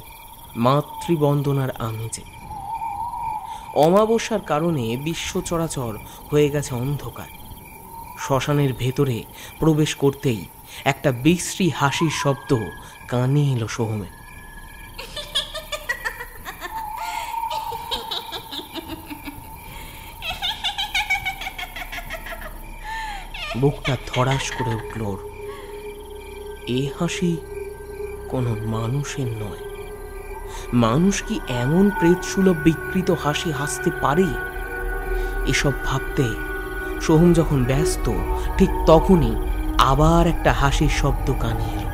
মাতৃবন্দনার আমেজে। অমাবস্যার কারণে বিশ্ব চরাচর হয়ে গেছে অন্ধকার। শ্মশানের ভেতরে প্রবেশ করতেই একটা বিশ্রী হাসির শব্দ কানে এলো সোহমের। বুকটা ধড়াস করে উঠল ওর। এ হাসি কোনো মানুষের নয়। মানুষ কি এমন প্রেতসুলভ বিকৃত হাসি হাসতে পারে? এসব ভাবতে সোহম যখন ব্যস্ত, ঠিক তখনই আবার একটা হাসির শব্দ কানে এলো।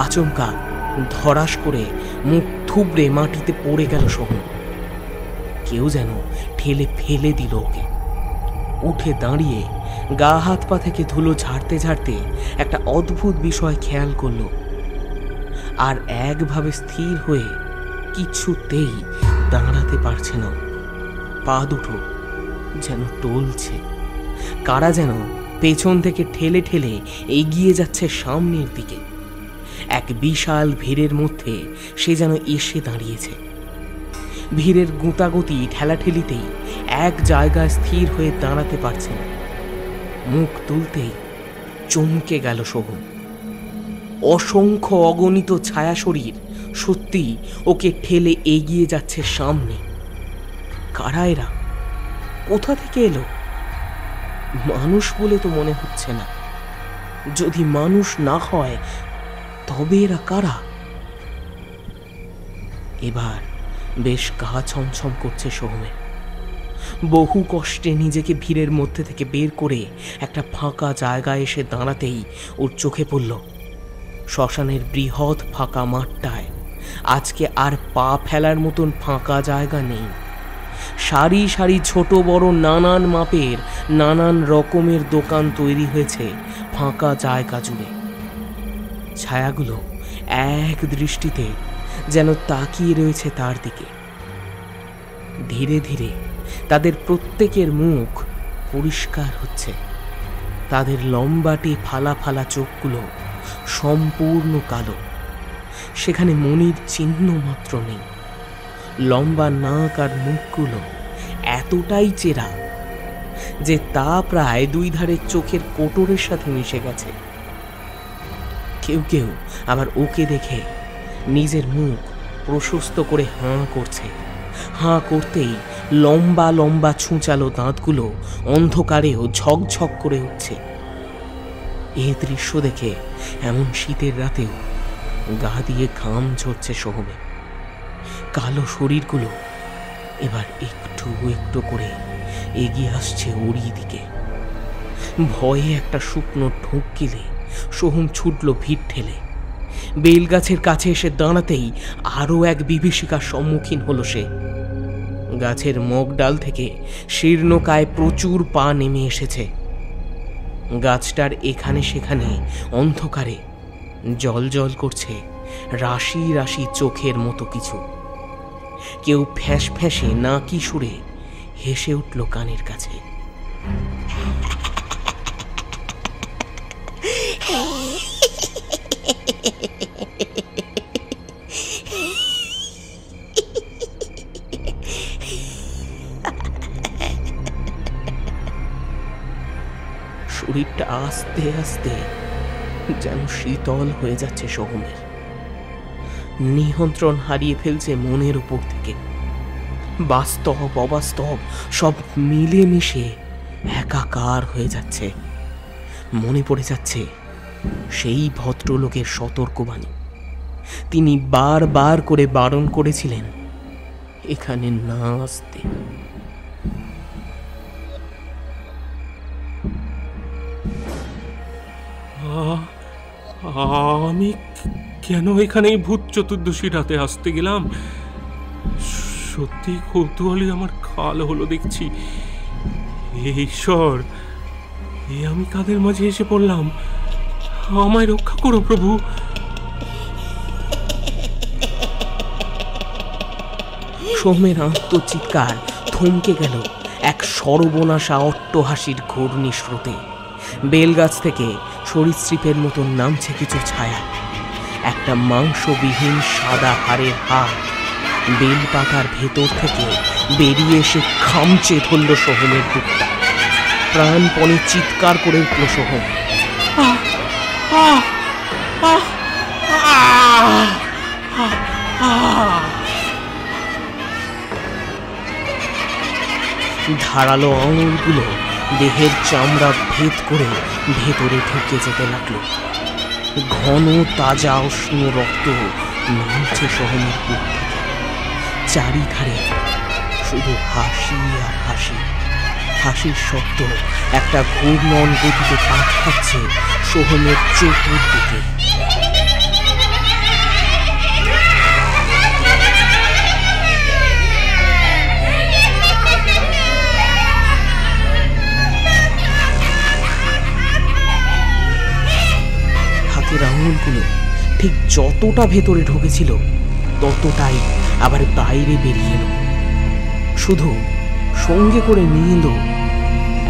আচমকা ধড়াস করে মুখ থুবড়ে মাটিতে পড়ে গেল সোহম। কেউ যেন ঠেলে ফেলে দিল ওকে। উঠে দাঁড়িয়ে গা হাত পা থেকে ধুলো ঝাড়তে ঝাড়তে একটা অদ্ভুত বিষয় খেয়াল করল। আর একভাবে স্থির হয়ে কিছুতেই দাঁড়াতে পারছে না। পা দুটো যেন টলছে। কারা যেন পেছন থেকে ঠেলে ঠেলে এগিয়ে যাচ্ছে সামনের দিকে। এক বিশাল ভিড়ের মধ্যে সে যেন এসে দাঁড়িয়েছে। ভিড়ের গুঁতাগুতি ঠেলাঠেলিতেই এক জায়গায় স্থির হয়ে দাঁড়াতে পারছে না। মুখ তুলতেই চমকে গেল সোহম। অসংখ্য অগণিত ছায়া শরীর সত্যি ওকে ঠেলে এগিয়ে যাচ্ছে সামনে। কারা এরা? কোথা থেকে এলো? মানুষ বলে তো মনে হচ্ছে না। যদি মানুষ না হয় তবে এরা কারা? এবার বেশ গা ছমছম করছে সোহমের। বহু কষ্টে নিজেকে ভিড়ের মধ্যে থেকে বের করে একটা ফাঁকা জায়গায় এসে দাঁড়াতেই ওর চোখে পড়ল শ্মশানের বৃহৎ ফাঁকা মাঠটায় আজকে আর পা ফেলার মতন ফাঁকা জায়গা নেই। সারি সারি ছোট বড় নানান মাপের নানান রকমের দোকান তৈরি হয়েছে ফাঁকা জায়গা জুড়ে। ছায়াগুলো এক দৃষ্টিতে যেন তাকিয়ে রয়েছে তার দিকে। ধীরে ধীরে তাদের প্রত্যেকের মুখ পরিষ্কার হচ্ছে। তাদের লম্বাটে ফালা ফালা চোখগুলো সম্পূর্ণ কালো, সেখানে মনির চিহ্ন মাত্র নেই। লম্বা নাক আর মুখগুলো এতটাই চেরা যে তা প্রায় দুই ধারে চোখের কোটরের সাথে মিশে গেছে। কেউ কেউ আবার ওকে দেখে নিজের মুখ প্রশস্ত করে হাঁ করছে। হাঁ করতেই লম্বা লম্বা ছুঁচালো দাঁতগুলো অন্ধকারেও ঝকঝক করে উঠছে। এ দৃশ্য দেখে এমন শীতের রাতেও গা দিয়ে ঘাম ঝরছে সোহমে। কালো শরীরগুলো এবার একটু একটু করে এগিয়ে আসছে ওরই দিকে। ভয়ে একটা শুকনো ঢোক গেলে সোহম ছুটল ভিড় ঠেলে। বেলগাছের কাছে এসে দাঁড়াতেই আরও এক বিভীষিকার সম্মুখীন হলো সে। গাছের মগ ডাল থেকে শীর্ণকায় প্রচুর পা নেমে এসেছে। গাছটার এখানে সেখানে অন্ধকারে জল জল করছে রাশি রাশি চোখের মতো কিছু। কেউ ফ্যাঁস ফ্যাঁসে না কি সুরে হেসে উঠল কানের কাছে। শরীরটা আস্তে আস্তে যেন শীতল হয়ে যাচ্ছে সোহমের। নিয়ন্ত্রণ হারিয়ে ফেলছে মনের উপর থেকে। বাস্তব অবাস্তব সব মিলেমিশে একাকার হয়ে যাচ্ছে। মনে পড়ে যাচ্ছে সেই ভদ্রলোকের সতর্কবাণী। তিনি বারবার করে বারণ করেছিলেন এখানে না আসতে। আমি কেন এখানে এই ভূত চতুর্দশী রাতে আসতে গেলাম? সত্যি কৌতূহলী আমার খাল হলো দেখছি। ঈশ্বর, এ আমি কাদের মাঝে এসে পড়লাম? আমায় রক্ষা করো প্রভু। সোহমের আত্মচিৎকার থমকে গেল এক সর্বনাশা অট্টহাসির ঘূর্ণি স্রোতে। বেলগাছ থেকে সরীসৃপের মতন নামছে কিছু ছায়া। একটা মাংসবিহীন সাদা হাড়ের হাত বেলপাতার ভেতর থেকে বেরিয়ে এসে খামচে ধরল সোহমের বুকটা। প্রাণপণে চিৎকার করে উঠল সোহম। ধারালো আঙুলগুলো দেহের চামড়া ভেদ করে ভেতরে ঢুকে যেতে লাগলো। ঘন তাজা উষ্ণ রক্ত নামছে সোহমের বুক থেকে। চারিধারে শুধু হাসি আর হাসি। হাসির শব্দ একটা ঘূর্ণন গতিতে পাক খাচ্ছে সোহমের চতুর্দিকে। আঙুলগুলো ঠিক যতটা ভেতরে ঢুকেছিল ততটাই আবার বাইরে বেরিয়ে এলো। শুধু সঙ্গে করে নিয়ে এলো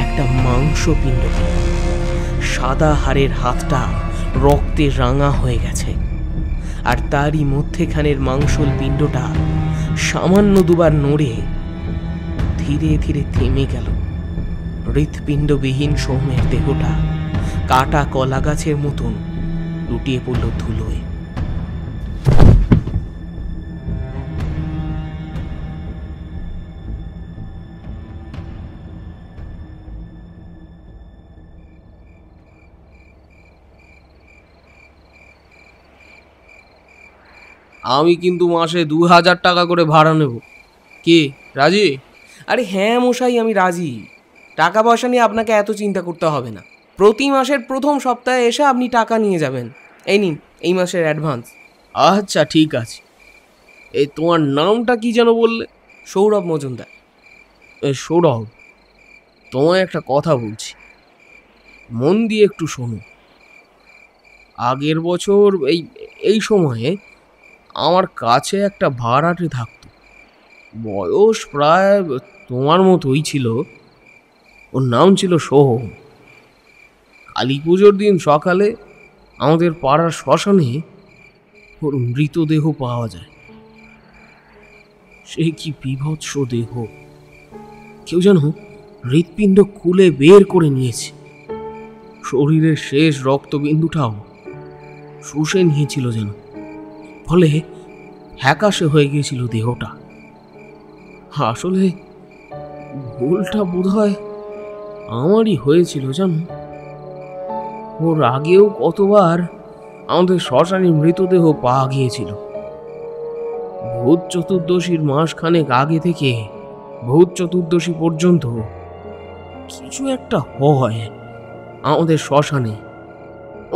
একটা মাংসপিণ্ড। সাদা হাড়ের হাতটা রক্তে রাঙা হয়ে গেছে, আর তারই মধ্যেখানের মাংসল পিণ্ডটা সামান্য দুবার নড়ে ধীরে ধীরে থেমে গেল। হৃৎপিণ্ডবিহীন সোহমের দেহটা কাটা কলা গাছের মতন লুটিয়ে পড়ল ধুলোয়। আমি কিন্তু মাসে 2000 টাকা করে ভাড়া নেব। কি রাজি? আরে হ্যাঁ মশাই, আমি রাজি। টাকা পয়সা নিয়ে আপনাকে এত চিন্তা করতে হবে না। প্রতি মাসের প্রথম সপ্তাহে এসে আপনি টাকা নিয়ে যাবেন। এই নিন এই মাসের অ্যাডভান্স। আচ্ছা ঠিক আছে, এই তোমার নামটা কি যেন বললে? সৌরভ মজুমদার। সৌরভ, তোমায় একটা কথা বলছি, মন দিয়ে একটু শোনো। আগের বছর এই এই সময়ে আমার কাছে একটা ভাড়াটে থাকতো, বয়স প্রায় তোমার মতোই ছিল। ওর নাম ছিল সোহম। কালী পুজোর দিন সকালে আমাদের পাড়ার শ্মশানে ওর মৃতদেহ পাওয়া যায়। সে কি বীভৎস দেহ! কেউ যেন হৃৎপিণ্ড খুলে বের করে নিয়েছে। শরীরের শেষ রক্তবিন্দুটাও শুষে নিয়েছিল যেন, ফলে হ্যাকাশে হয়ে গিয়েছিল দেহটা। আসলে ভুলটা বোধহয় আমারই হয়েছিল জানো। ওর আগেও কতবার আমাদের শ্মশানে মৃতদেহ পাওয়া গিয়েছিল। ভূত চতুর্দশীর মাসখানেক আগে থেকে ভূত চতুর্দশী পর্যন্ত কিছু একটা হয় আমাদের শ্মশানে।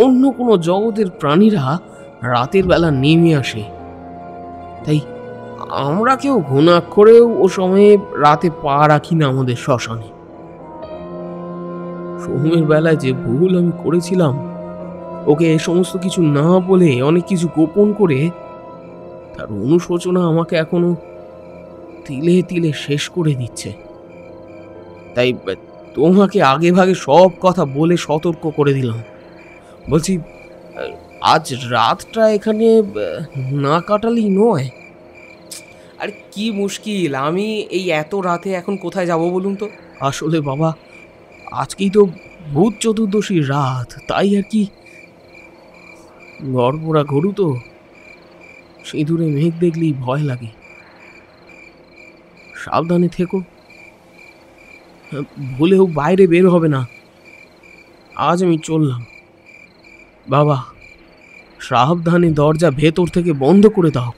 অন্য কোনো জগতের প্রাণীরা রাতের বেলা নেমে আসে, তাই আমরা কেউ ঘুণাক্ষরেও ও সময়ে রাতে পা রাখি না আমাদের শ্মশানে। সোহমের বেলায় যে ভুল আমি করেছিলাম, ওকে এ সমস্ত কিছু না বলে অনেক কিছু গোপন করে, তার অনুশোচনা আমাকে এখনো তিলে তিলে শেষ করে দিচ্ছে। তাই তোমাকে আগে ভাগে সব কথা বলে সতর্ক করে দিলাম। বলছি, আজ রাতটা এখানে না কাটালেই নয়। আর কি মুশকিল, আমি এই এত রাতে এখন কোথায় যাব বলুন তো? আসলে বাবা, আজকেই তো ভূত চতুর্দশীর রাত, তাই আর কি। গড়পোড়া গরু তো, সিঁদুরে মেঘ দেখলেই ভয় লাগে। সাবধানে থেকো, ভুলেও বাইরে বের হবে না। আজ আমি চললাম। বাবা, সাবধানে দরজা ভেতর থেকে বন্ধ করে দাও।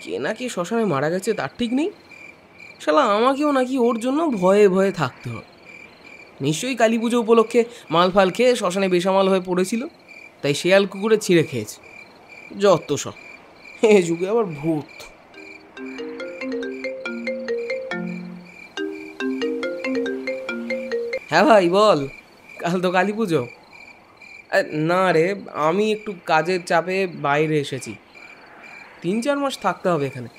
কে নাকি শ্মশানে মারা গেছে তার ঠিক নেই। শালা আমাকেও নাকি ওর জন্য ভয়ে ভয়ে থাকতে হবে। নিশ্চয়ই কালী পুজো উপলক্ষে মাল ফাল খেয়ে শ্মশানে বেসামাল হয়ে পড়েছিল, তাই শেয়াল কুকুরে ছিঁড়ে খেয়েছে। যত সব, এ যুগে আবার ভূত। হ্যাঁ ভাই বল, কাল তো কালী পুজো। না রে, আমি একটু কাজের চাপে বাইরে এসেছি। 3-4 মাস থাকতে হবে এখানে,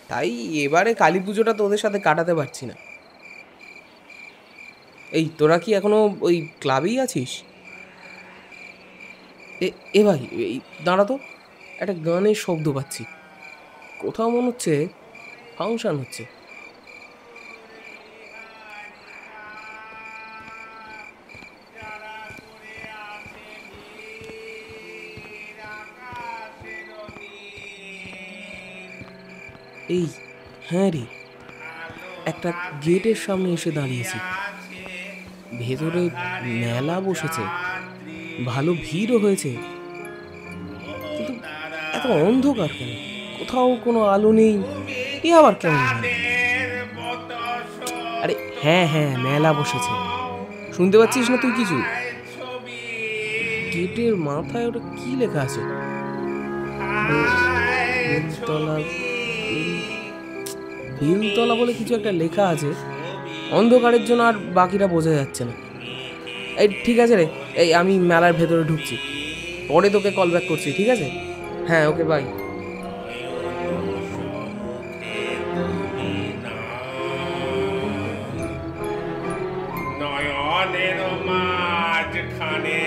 তাই এবারে কালী পুজোটা তোদের সাথে কাটাতে পারছি না। এই তোরা কি এখনো ওই ক্লাবেই আছিস? এ ভাই, এই দাঁড়া তো, একটা গানের শব্দ পাচ্ছি। কোথাও মনে হচ্ছে ফাংশন হচ্ছে। এই হ্যাঁ রে, একটা গেটের সামনে এসে দাঁড়িয়েছি। ভেতরে মেলা বসেছে, ভালো ভিড়ও হয়েছে, কিন্তু এত অন্ধকার কেন? কোথাও কোনো আলো নেই, এ আবার কেমন? আরে হ্যাঁ হ্যাঁ, মেলা বসেছে। শুনতে পাচ্ছিস না তুই কিছু? গেটের মাথায় ওটা কি লেখা আছে? বেলতলা বলে কিছু একটা লেখা আছে। অন্ধকারের জন্য আর বাকিটা বোঝা যাচ্ছে না। এই ঠিক আছে রে, এই আমি মেলার ভেতরে ঢুকছি, পরে তোকে কল ব্যাক করছি, ঠিক আছে? হ্যাঁ ওকে, বাই। নয়নের মাঝখানে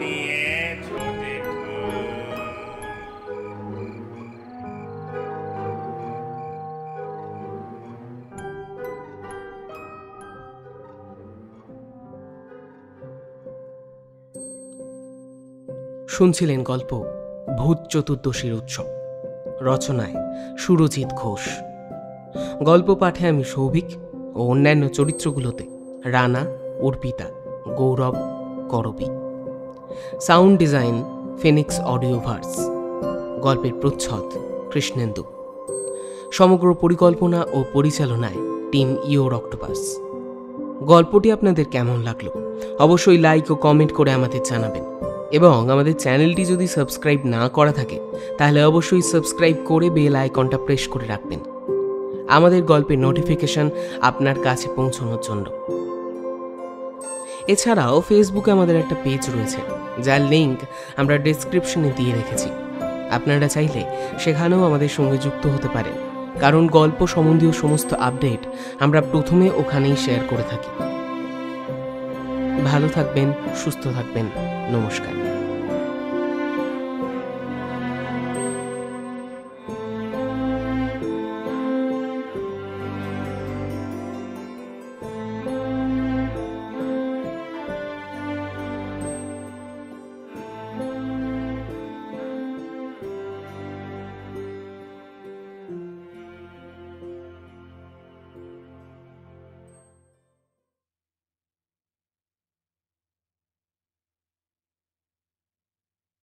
নিয়ে ছোটে শুনছিলেন গল্প ভূত চতুর্দশীর উৎসব, রচনায় সুরজিৎ ঘোষ। গল্প পাঠে আমি সৌভিক ও অন্যান্য চরিত্রগুলোতে রানা, অর্পিতা, গৌরব, করবী। Sound design Phoenix Audioverse. গল্পের প্রচ্ছদ কৃষ্ণেন্দু। সমগ্র পরিকল্পনা ও পরিচালনায় টিম ইওর অক্টোপাস। গল্পটি আপনাদের কেমন লাগলো অবশ্যই লাইক ও কমেন্ট করে আমাদের জানাবেন। এবং আমাদের চ্যানেলটি যদি সাবস্ক্রাইব না করা থাকে তাহলে অবশ্যই সাবস্ক্রাইব করে বেল আইকনটা প্রেস করে রাখবেন আমাদের গল্পের নোটিফিকেশন আপনার কাছে পৌঁছানোর জন্য। এছাড়াও ফেসবুকে আমাদের একটা পেজ রয়েছে, যার লিঙ্ক আমরা ডেসক্রিপশনে দিয়ে রেখেছি। আপনারা চাইলে সেখানেও আমাদের সঙ্গে যুক্ত হতে পারেন, কারণ গল্প সম্বন্ধীয় সমস্ত আপডেট আমরা প্রথমে ওখানেই শেয়ার করে থাকি। ভালো থাকবেন, সুস্থ থাকবেন। নমস্কার।